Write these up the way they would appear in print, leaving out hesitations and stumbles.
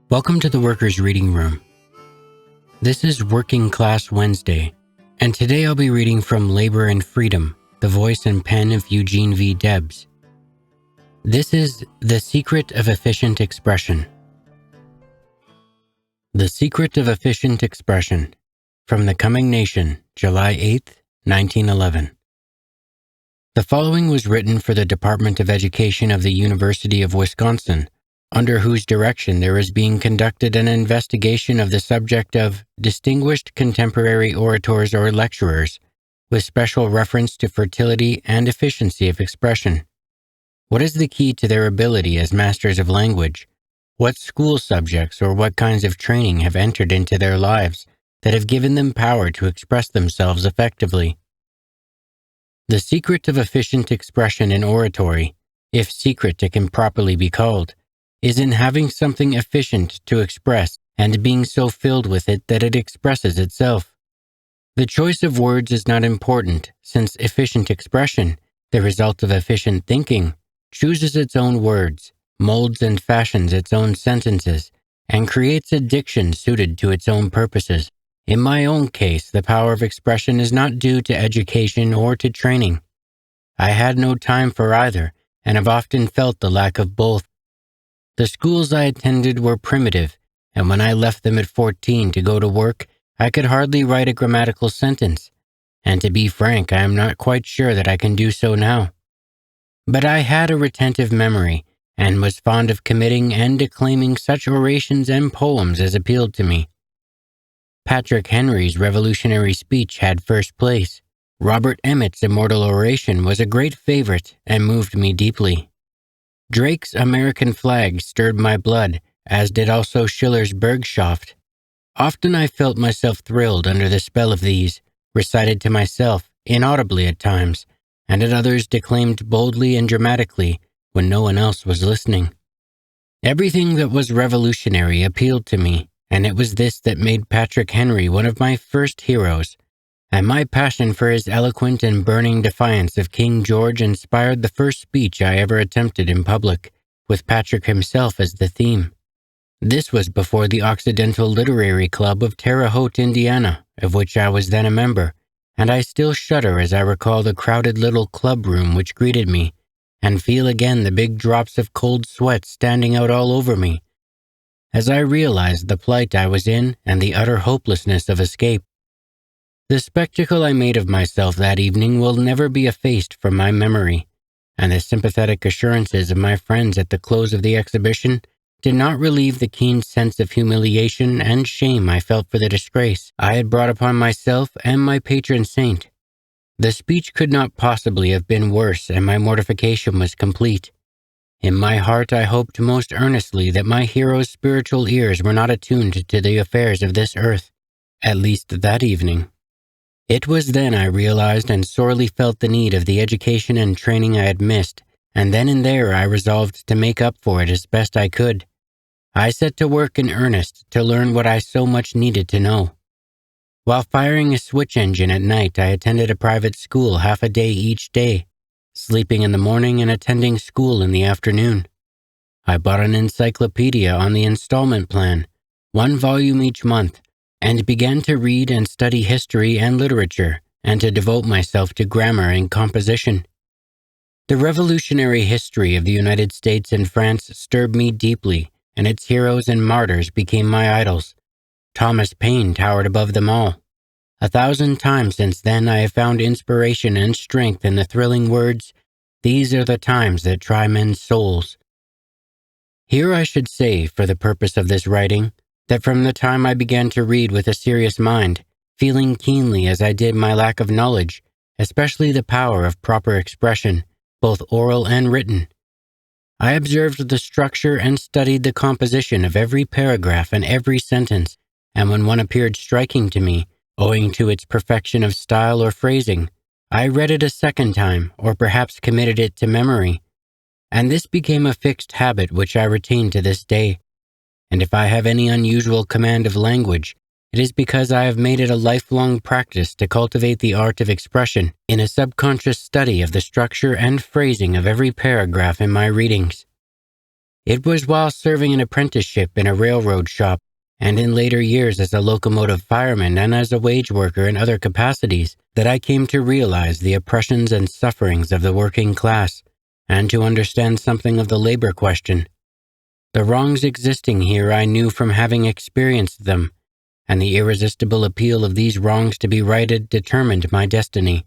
Welcome to the Workers' Reading Room. This is Working Class Wednesday, and today I'll be reading from Labor and Freedom, the voice and pen of Eugene V. Debs. This is The Secret of Efficient Expression. The Secret of Efficient Expression, from The Coming Nation, July 8, 1911. The following was written for the Department of Education of the University of Wisconsin, under whose direction there is being conducted an investigation of the subject of distinguished contemporary orators or lecturers, with special reference to fertility and efficiency of expression. What is the key to their ability as masters of language? What school subjects or what kinds of training have entered into their lives that have given them power to express themselves effectively? The secret of efficient expression in oratory, if secret it can properly be called, is in having something efficient to express and being so filled with it that it expresses itself. The choice of words is not important, since efficient expression, the result of efficient thinking, chooses its own words, molds and fashions its own sentences, and creates a diction suited to its own purposes. In my own case, the power of expression is not due to education or to training. I had no time for either, and have often felt the lack of both. The schools I attended were primitive, and when I left them at 14 to go to work, I could hardly write a grammatical sentence, and to be frank, I am not quite sure that I can do so now. But I had a retentive memory, and was fond of committing and declaiming such orations and poems as appealed to me. Patrick Henry's revolutionary speech had first place. Robert Emmet's immortal oration was a great favorite and moved me deeply. Drake's American flag stirred my blood, as did also Schiller's Bergschaft. Often I felt myself thrilled under the spell of these, recited to myself, inaudibly at times, and at others declaimed boldly and dramatically when no one else was listening. Everything that was revolutionary appealed to me, and it was this that made Patrick Henry one of my first heroes, and my passion for his eloquent and burning defiance of King George inspired the first speech I ever attempted in public, with Patrick himself as the theme. This was before the Occidental Literary Club of Terre Haute, Indiana, of which I was then a member, and I still shudder as I recall the crowded little club room which greeted me, and feel again the big drops of cold sweat standing out all over me, as I realized the plight I was in and the utter hopelessness of escape. The spectacle I made of myself that evening will never be effaced from my memory, and the sympathetic assurances of my friends at the close of the exhibition did not relieve the keen sense of humiliation and shame I felt for the disgrace I had brought upon myself and my patron saint. The speech could not possibly have been worse, and my mortification was complete. In my heart I hoped most earnestly that my hero's spiritual ears were not attuned to the affairs of this earth, at least that evening. It was then I realized and sorely felt the need of the education and training I had missed, and then and there I resolved to make up for it as best I could. I set to work in earnest to learn what I so much needed to know. While firing a switch engine at night, I attended a private school half a day each day, sleeping in the morning and attending school in the afternoon. I bought an encyclopedia on the installment plan, 1 volume each month, and began to read and study history and literature, and to devote myself to grammar and composition. The revolutionary history of the United States and France stirred me deeply, and its heroes and martyrs became my idols. Thomas Paine towered above them all. 1,000 times since then I have found inspiration and strength in the thrilling words, "These are the times that try men's souls." Here I should say, for the purpose of this writing, that from the time I began to read with a serious mind, feeling keenly as I did my lack of knowledge, especially the power of proper expression, both oral and written, I observed the structure and studied the composition of every paragraph and every sentence, and when one appeared striking to me, owing to its perfection of style or phrasing, I read it a second time, or perhaps committed it to memory, and this became a fixed habit which I retain to this day. And if I have any unusual command of language, it is because I have made it a lifelong practice to cultivate the art of expression in a subconscious study of the structure and phrasing of every paragraph in my readings. It was while serving an apprenticeship in a railroad shop, and in later years as a locomotive fireman and as a wage worker in other capacities, that I came to realize the oppressions and sufferings of the working class, and to understand something of the labor question. The wrongs existing here I knew from having experienced them, and the irresistible appeal of these wrongs to be righted determined my destiny.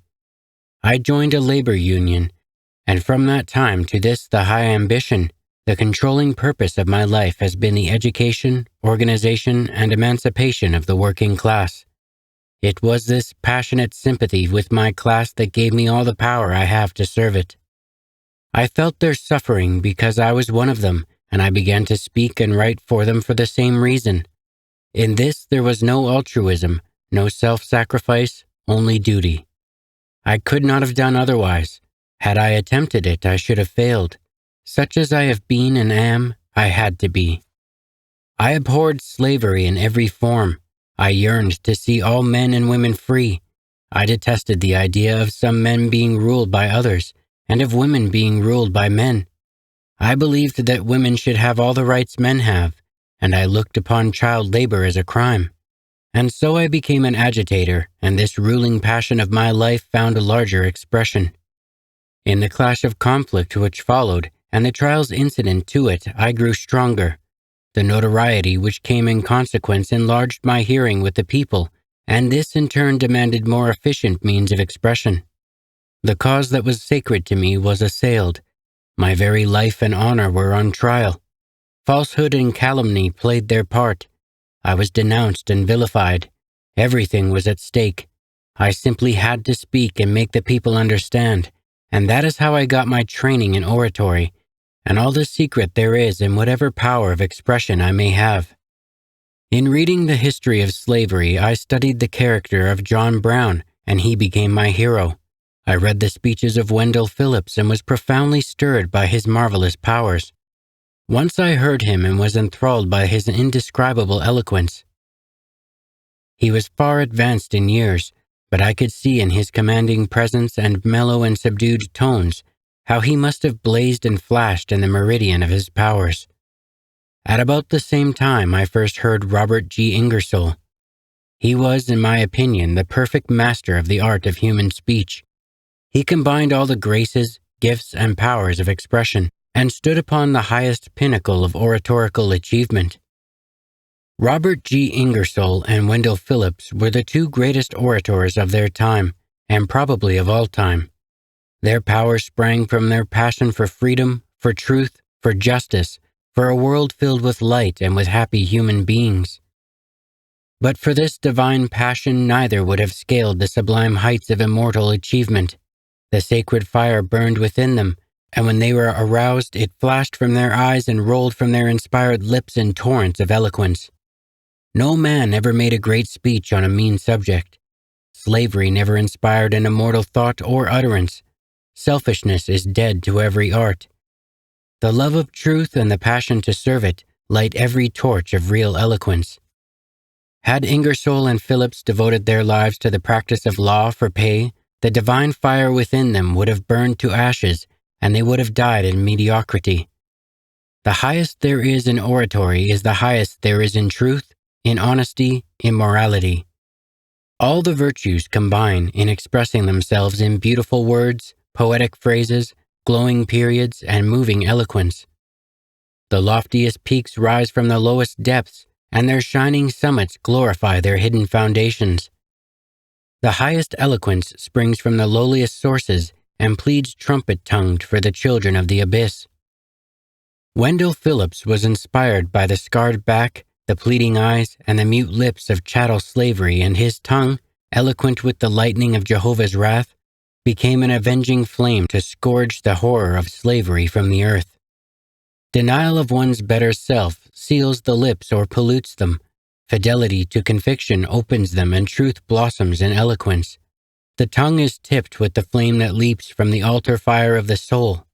I joined a labor union, and from that time to this the high ambition, the controlling purpose of my life has been the education, organization, and emancipation of the working class. It was this passionate sympathy with my class that gave me all the power I have to serve it. I felt their suffering because I was one of them, and I began to speak and write for them for the same reason. In this there was no altruism, no self-sacrifice, only duty. I could not have done otherwise. Had I attempted it, I should have failed. Such as I have been and am, I had to be. I abhorred slavery in every form. I yearned to see all men and women free. I detested the idea of some men being ruled by others, and of women being ruled by men. I believed that women should have all the rights men have, and I looked upon child labor as a crime. And so I became an agitator, and this ruling passion of my life found a larger expression. In the clash of conflict which followed, and the trials incident to it, I grew stronger. The notoriety which came in consequence enlarged my hearing with the people, and this in turn demanded more efficient means of expression. The cause that was sacred to me was assailed. My very life and honor were on trial. Falsehood and calumny played their part. I was denounced and vilified. Everything was at stake. I simply had to speak and make the people understand, and that is how I got my training in oratory, and all the secret there is in whatever power of expression I may have. In reading the history of slavery, I studied the character of John Brown, and he became my hero. I read the speeches of Wendell Phillips and was profoundly stirred by his marvelous powers. Once I heard him and was enthralled by his indescribable eloquence. He was far advanced in years, but I could see in his commanding presence and mellow and subdued tones how he must have blazed and flashed in the meridian of his powers. At about the same time I first heard Robert G. Ingersoll. He was, in my opinion, the perfect master of the art of human speech. He combined all the graces, gifts, and powers of expression, and stood upon the highest pinnacle of oratorical achievement. Robert G. Ingersoll and Wendell Phillips were the two greatest orators of their time, and probably of all time. Their power sprang from their passion for freedom, for truth, for justice, for a world filled with light and with happy human beings. But for this divine passion neither would have scaled the sublime heights of immortal achievement. The sacred fire burned within them, and when they were aroused, it flashed from their eyes and rolled from their inspired lips in torrents of eloquence. No man ever made a great speech on a mean subject. Slavery never inspired an immortal thought or utterance. Selfishness is dead to every art. The love of truth and the passion to serve it light every torch of real eloquence. Had Ingersoll and Phillips devoted their lives to the practice of law for pay, the divine fire within them would have burned to ashes, and they would have died in mediocrity. The highest there is in oratory is the highest there is in truth, in honesty, in morality. All the virtues combine in expressing themselves in beautiful words, poetic phrases, glowing periods, and moving eloquence. The loftiest peaks rise from the lowest depths, and their shining summits glorify their hidden foundations. The highest eloquence springs from the lowliest sources and pleads trumpet-tongued for the children of the abyss. Wendell Phillips was inspired by the scarred back, the pleading eyes, and the mute lips of chattel slavery, and his tongue, eloquent with the lightning of Jehovah's wrath, became an avenging flame to scourge the horror of slavery from the earth. Denial of one's better self seals the lips or pollutes them. Fidelity to conviction opens them, and truth blossoms in eloquence. The tongue is tipped with the flame that leaps from the altar fire of the soul.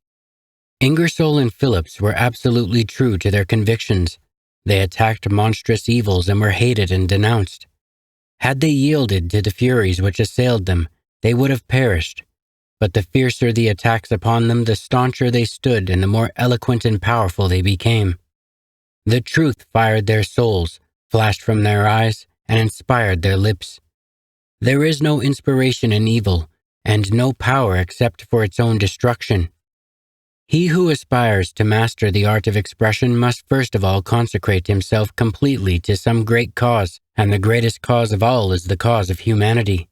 Ingersoll and Phillips were absolutely true to their convictions. They attacked monstrous evils and were hated and denounced. Had they yielded to the furies which assailed them, they would have perished. but the fiercer the attacks upon them, the stauncher they stood and the more eloquent and powerful they became. The truth fired their souls, flashed from their eyes, and inspired their lips. There is no inspiration in evil, and no power except for its own destruction. He who aspires to master the art of expression must first of all consecrate himself completely to some great cause, and the greatest cause of all is the cause of humanity.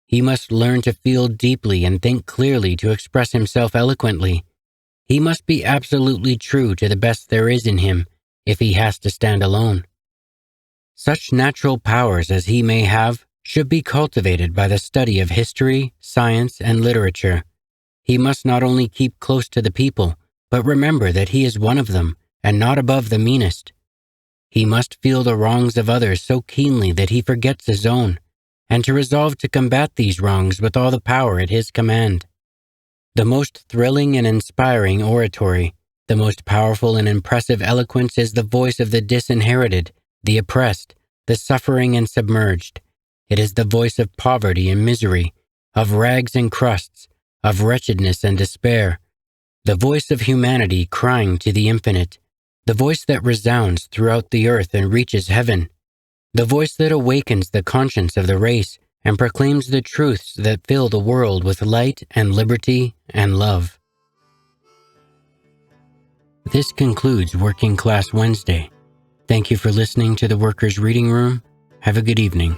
He must learn to feel deeply and think clearly to express himself eloquently. He must be absolutely true to the best there is in him, if he has to stand alone. Such natural powers as he may have should be cultivated by the study of history, science, and literature. He must not only keep close to the people, but remember that he is one of them, and not above the meanest. He must feel the wrongs of others so keenly that he forgets his own, and to resolve to combat these wrongs with all the power at his command. The most thrilling and inspiring oratory, the most powerful and impressive eloquence is the voice of the disinherited, the oppressed, the suffering and submerged. It is the voice of poverty and misery, of rags and crusts, of wretchedness and despair, the voice of humanity crying to the infinite, the voice that resounds throughout the earth and reaches heaven, the voice that awakens the conscience of the race and proclaims the truths that fill the world with light and liberty and love. This concludes Working Class Wednesday. Thank you for listening to the Workers' Reading Room. Have a good evening.